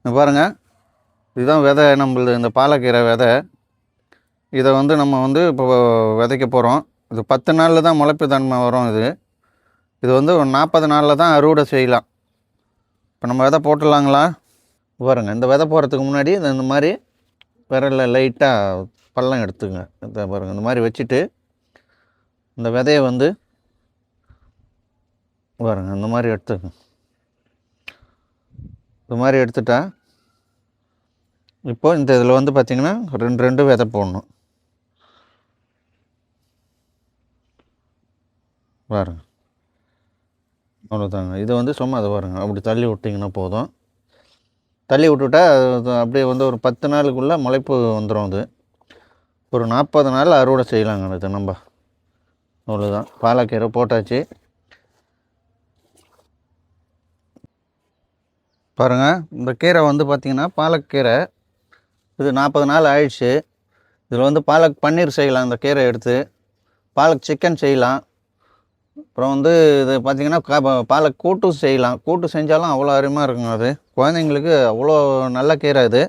பாருங்கள், இதுதான் விதை நம்மளது, இந்த பாலக்கீரை விதை. இதை வந்து நம்ம வந்து இப்போ விதைக்க போகிறோம். இது 10 நாளில் தான் முளைப்பு தன்மை வரும். இது வந்து ஒரு 40 நாளில் தான் அறுவடை செய்யலாம். இப்போ நம்ம விதை போட்டுடலாங்களா? பாருங்கள், இந்த விதை போடுறதுக்கு முன்னாடி இந்த மாதிரி விரலில் லைட்டாக பள்ளம் எடுத்துங்க. இதை பாருங்கள், இந்த மாதிரி வச்சுட்டு இந்த விதையை வந்து பாருங்கள் இந்த மாதிரி எடுத்துக்கங்க. இந்த மாதிரி எடுத்துட்டா இப்போது இந்த இதில் வந்து பார்த்திங்கன்னா 2 விதை போடணும். பாருங்கள், அவ்வளோதாங்க. இதை வந்து சும்மா அதை பாருங்கள் அப்படி தள்ளி விட்டிங்கன்னா போதும். தள்ளி விட்டுட்டா அது அப்படியே வந்து ஒரு 10 நாளுக்குள்ளே முளைப்பு வந்துடும். அது ஒரு 40 நாள் அறுவடை செய்யலாங்க. அது நம்ம அவ்வளோதான். பாலக்கீரை போட்டாச்சு. பாருங்கள், இந்த கீரை வந்து பார்த்திங்கன்னா பாலக்கீரை இது 40 நாள் ஆயிடுச்சு. இதில் வந்து பாலக் பன்னீர் செய்யலாம். இந்த கீரை எடுத்து பாலக் சிக்கன் செய்யலாம். அப்புறம் வந்து இது பார்த்திங்கன்னா பாலக் கூட்டு செய்யலாம். கூட்டு செஞ்சாலும் அவ்வளோ அருமையாக இருக்குங்க. அது குழந்தைங்களுக்கு அவ்வளோ நல்ல கீரை இது.